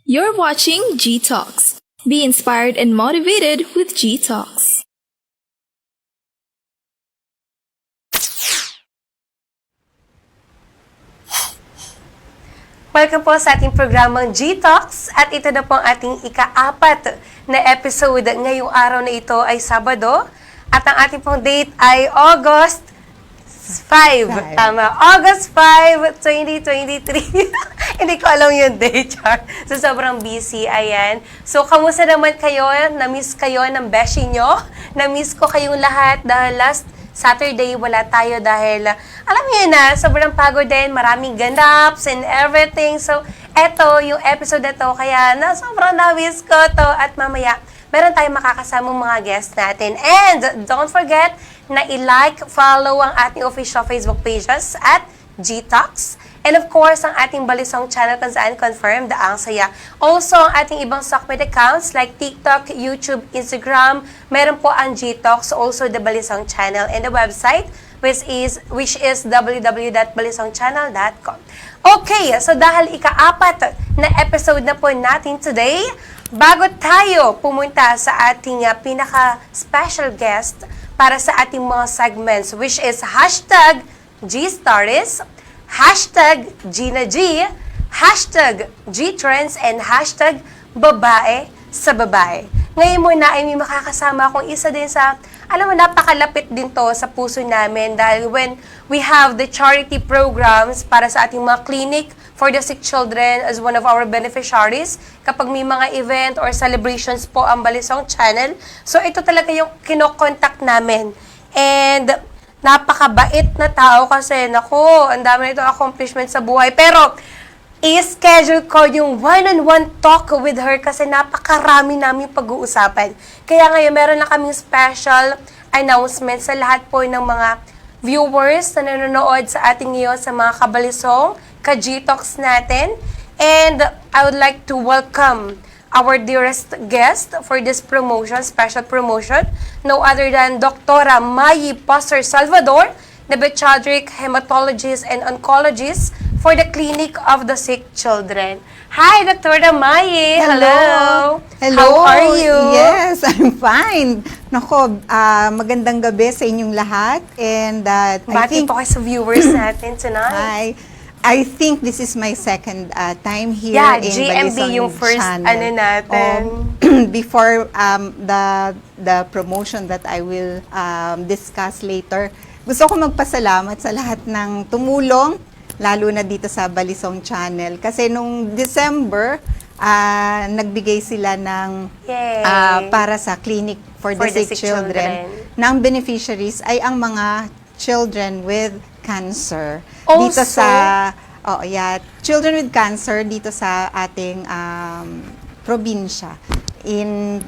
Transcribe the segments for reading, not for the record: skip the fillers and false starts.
You're watching G Talks. Be inspired and motivated with G Talks. Welcome po sa ating programang G-Talks at ito na po ang ating ika-4 na episode. Ngayong araw na ito ay Sabado at ang ating pong date ay August 5. Tama, August 5, 2023. Hindi ko alam yung date, Char. So, sobrang busy, ayan. So, kamusta naman kayo? Na-miss kayo ng beshi nyo? Na-miss ko kayong lahat dahil last Saturday, wala tayo dahil, alam niyo na, sobrang pagod din, maraming ganaps and everything. So, eto, yung episode na to, kaya sobrang na-miss ko to. At mamaya, meron tayong makakasamang mga guests natin. And, don't forget na i-like, follow ang ating official Facebook pages at G-Talks. And of course, ang ating Balisong channel kung saan confirmed ang saya. Also, ang ating ibang Sockmed accounts like TikTok, YouTube, Instagram, meron po ang G-Talks, also the Balisong channel and the website which is www.balisongchannel.com. Okay, so dahil ika-4 na episode na po natin today, bago tayo pumunta sa ating pinaka-special guest para sa ating mga segments which is hashtag G-Stories, hashtag Gina G, hashtag G-Trends, and hashtag babae sa babae. Ngayon muna ay may makakasama akong isa din sa, alam mo, napakalapit din to sa puso namin dahil when we have the charity programs para sa ating mga clinic for the sick children as one of our beneficiaries, kapag may mga event or celebrations po ang Balisong Channel, so ito talaga yung kinokontak namin. And napakabait na tao kasi, nako, ang dami nito accomplishment sa buhay. Pero, i-schedule ko yung one-on-one talk with her kasi napakarami namin pag-uusapan. Kaya ngayon, meron na kaming special announcement sa lahat po ng mga viewers na nanonood sa ating ngayon sa mga kabalisong, ka-G-Talks natin. And I would like to welcome our dearest guest for this promotion, special promotion, no other than Dr. Mayi Pastor Salvador, the pediatric hematologist and oncologist for the Clinic of the Sick Children. Hi, Dr. Mayi. Hello. Hello. How are you? Yes, I'm fine. Nako, magandang gabi sa inyong lahat. And Bati po kayo sa viewers natin tonight. Hi. I think this is my second time here in GMB Balisong yung first channel. natin. Before the promotion that I will discuss later, gusto ko magpasalamat sa lahat ng tumulong, lalo na dito sa Balisong Channel. Kasi nung December, nagbigay sila ng para sa Clinic for the Sick Children. Ng beneficiaries ay ang mga children with cancer. Also, dito sa children with cancer dito sa ating probinsya in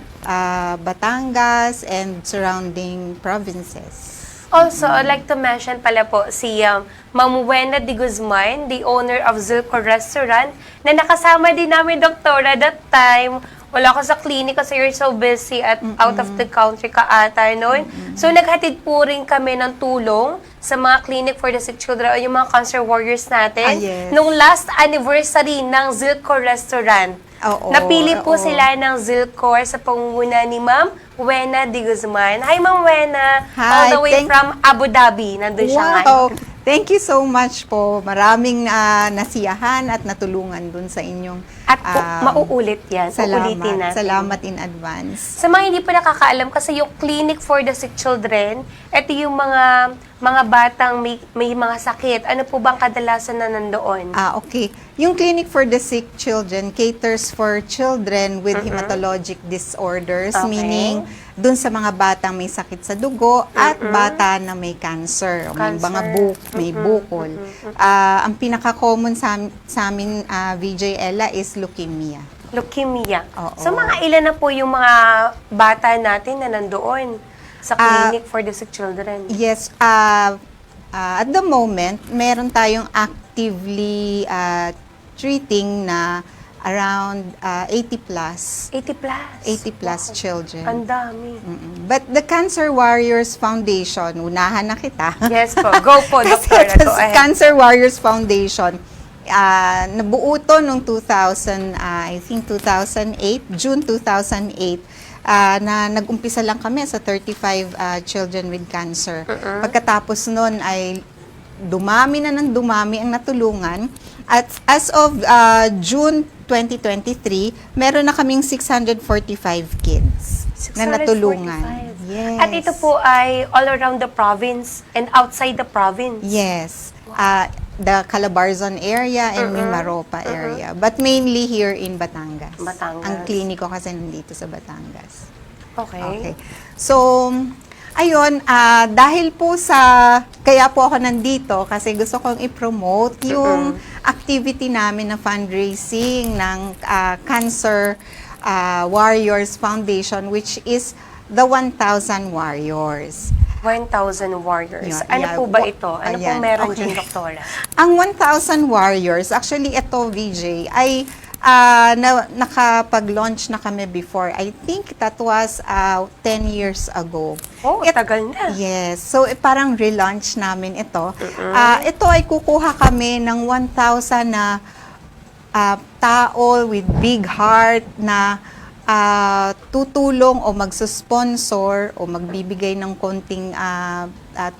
Batangas and surrounding provinces. Also, I'd like to mention pala po si Ma'am Wena de Guzman, the owner of Zilco Restaurant, na nakasama din namin, Doktora, that time. Wala ko sa clinic kasi you're so busy at out of the country ka ata noon. So, naghatid po rin kami ng tulong sa mga clinic for the sick children o yung mga cancer warriors natin. Yes. Nung last anniversary ng Zilco Restaurant. Napili po sila ng Zilco sa pangunguna ni Ma'am Wena de Guzman. Hi, Ma'am Wena. Hi, all the way from Abu Dhabi. Nandun siya ngayon. Thank you so much po. Maraming nasiyahan at natulungan dun sa inyong At mauulit yan. Uulitin natin. Salamat in advance. Sa mga hindi pa nakakaalam, kasi yung Clinic for the Sick Children, ito yung mga batang may mga sakit. Ano po bang kadalasan na nandoon? Okay. Yung Clinic for the Sick Children caters for children with hematologic disorders, meaning dun sa mga batang may sakit sa dugo at bata na may cancer. May mga may bukol. Ang pinaka-common sa amin, VJ Ella, is leukemia. Leukemia. Oo. So, mga ilan na po yung mga bata natin na nandoon sa Clinic for the Sick Children? Yes. At the moment, meron tayong actively treating na around 80 plus. 80 plus? 80 plus children. Ang dami. But the Cancer Warriors Foundation, unahan na kita. Yes po. Go po, Kasi Doktora. the Go ahead. Cancer Warriors Foundation Nabuo to noong 2008, June 2008, na nag-umpisa lang kami sa 35 children with cancer. Pagkatapos nun ay dumami na ng dumami ang natulungan. At as of June 2023, meron na kaming 645 kids na natulungan. 645. Yes. At ito po ay all around the province and outside the province. Yes. The Calabarzon area and Mimaropa area. But mainly here in Batangas. Batangas. Ang kliniko kasi nandito sa Batangas. Okay. So, ayun, dahil po kaya po ako nandito kasi gusto kong i-promote yung activity namin na fundraising ng Cancer Warriors Foundation, which is the 1,000 Warriors. 1,000 warriors. Ano po ba ito? Ano po Ayan, meron okay. dyan, Doktora? Ang 1,000 Warriors, actually ito, VJ, ay nakapag-launch na kami before. I think that was 10 years ago. Oh, tagal na. Yes. So, parang relaunch namin ito. Ito ay kukuha kami ng 1,000 na tao with big heart na tutulong o magsusponsor o magbibigay ng konting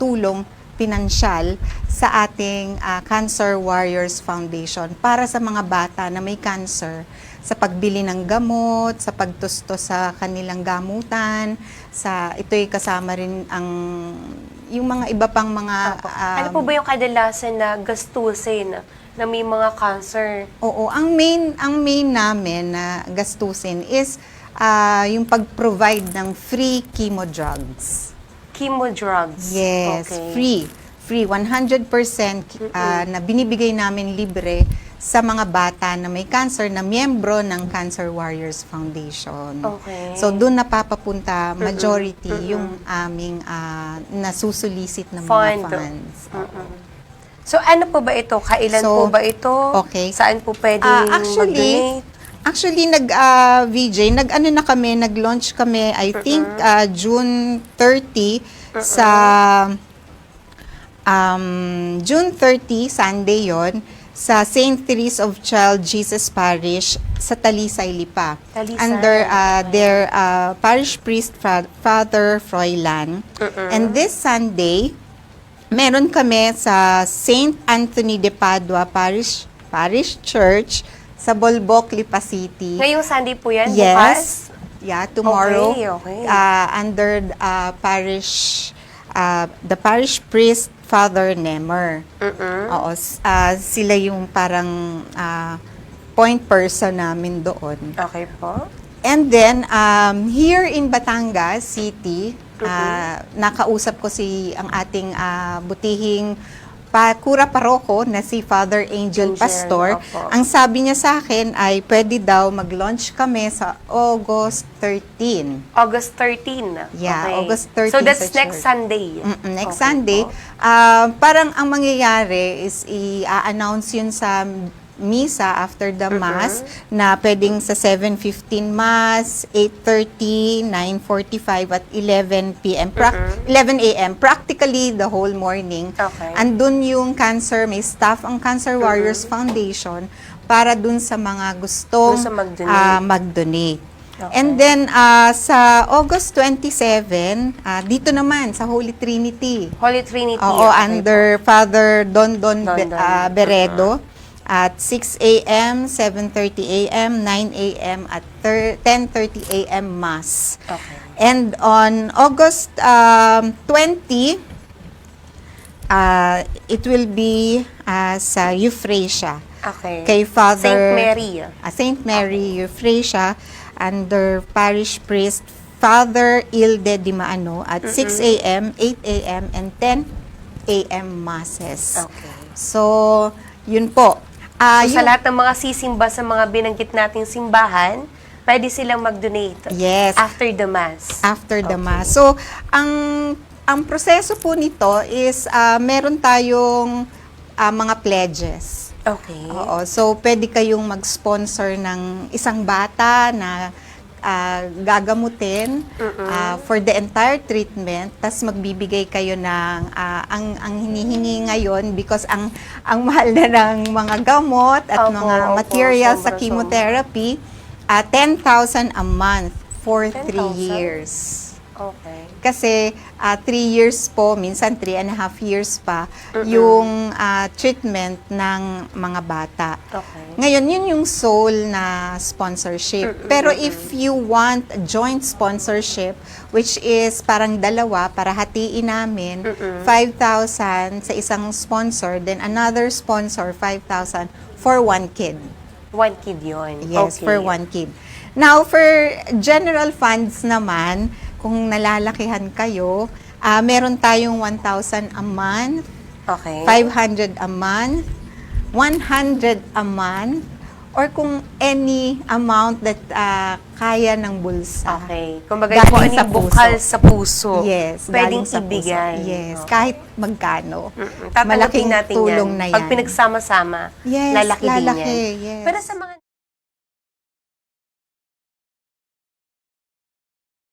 tulong pinansyal sa ating Cancer Warriors Foundation para sa mga bata na may cancer, sa pagbili ng gamot, sa pagtusto sa kanilang gamutan, ito'y kasama rin yung mga iba pang mga Ano po ba yung kadalasan na gastusin na may mga cancer? Oo, ang main namin na gastusin is yung pag-provide ng free chemo drugs. Chemo drugs? Yes, Okay. free 100% na binibigay namin libre sa mga bata na may cancer na miyembro ng Cancer Warriors Foundation. Okay. So doon napapapunta majority yung aming nasusulisit na mga funds. So, ano po ba ito? Kailan po ba ito? Okay. Saan po pwedeng mag-donate? Actually, VJ, nag-launch kami, I think, June 30 sa, June 30, Sunday yon sa St. Therese of Child Jesus Parish sa Talisay, Lipa. Talisay, Under their parish priest, Father Froilan. And this Sunday, meron kami sa St. Anthony de Padua Parish Church sa Bolboc, Lipa City. Ngayong Sunday po yan? Yes. Bukas? Yeah, tomorrow. Okay. Under the parish priest, Father Nemer. Oo, sila yung parang point person namin doon. Okay po. And then, here in Batangas City, nakausap ko ang ating butihing kura paroko na si Father Angel Pastor. Opo. Ang sabi niya sa akin ay pwede daw mag-launch kami sa August 13. August 13. Yeah, Okay. August 13 So, that's sa next church. Sunday. Next Okay Sunday. po. Parang ang mangyayari is i-announce yun sa misa after the Mass na pwedeng sa 7:15 Mass, 8:30, 9:45 at 11 p.m. 11 a.m. Practically the whole morning. Okay. Andun yung may staff ang Cancer Warriors Foundation para dun sa mga gustong Dun sa mag-donate. mag-donate. Okay. And then sa August 27, dito naman sa Holy Trinity. Holy Trinity. Oo, Okay under Father Don Beredo. Uh-huh. At 6 a.m., 7:30 a.m., 9 a.m. at 10:30 a.m. Mass. Okay. And on August 20, it will be sa Euphrasia. Okay. Kay Father Saint Mary. Saint Mary Euphrasia under parish priest Father Ilde Di Maano at 6 a.m., 8 a.m. and 10 a.m. masses. Okay. So, yun po. So, sa lahat ng mga sisimba sa mga binanggit nating simbahan, pwede silang mag-donate. Yes. After the Mass. After the Mass. So, ang proseso po nito is meron tayong mga pledges. Okay. Oo. So, pwede kayong mag-sponsor ng isang bata na gagamutin for the entire treatment. Tas magbibigay kayo ng ang hinihingi ngayon because ang mahal na ng mga gamot at Opo, mga opo, materials sa sobra, chemotherapy, 10,000 a month for 3 10,000? years. Okay. Kasi 3 years po, minsan 3.5 years pa, yung treatment ng mga bata. Okay. Ngayon, yun yung sole na sponsorship. Pero if you want joint sponsorship, which is parang dalawa, para hatiin namin, 5,000 sa isang sponsor, then another sponsor, 5,000 for one kid. One kid yun. Yes, Okay. for one kid. Now, for general funds naman, kung nalalakihan kayo, meron tayong 1,000 a month, Okay. 500 a month, 100 a month, or kung any amount that kaya ng bulsa. Okay. Kumbaga, kung ano Galing sa yung bukal puso. sa puso, Yes, pwedeng galing sa puso. ibigay. Yes, Okay. kahit magkano. Tatanggapin Malaking natin tulong yan. na yan. Pag pinagsama-sama, Yes, lalaki din lalaki, yan. yes. Pero sa mga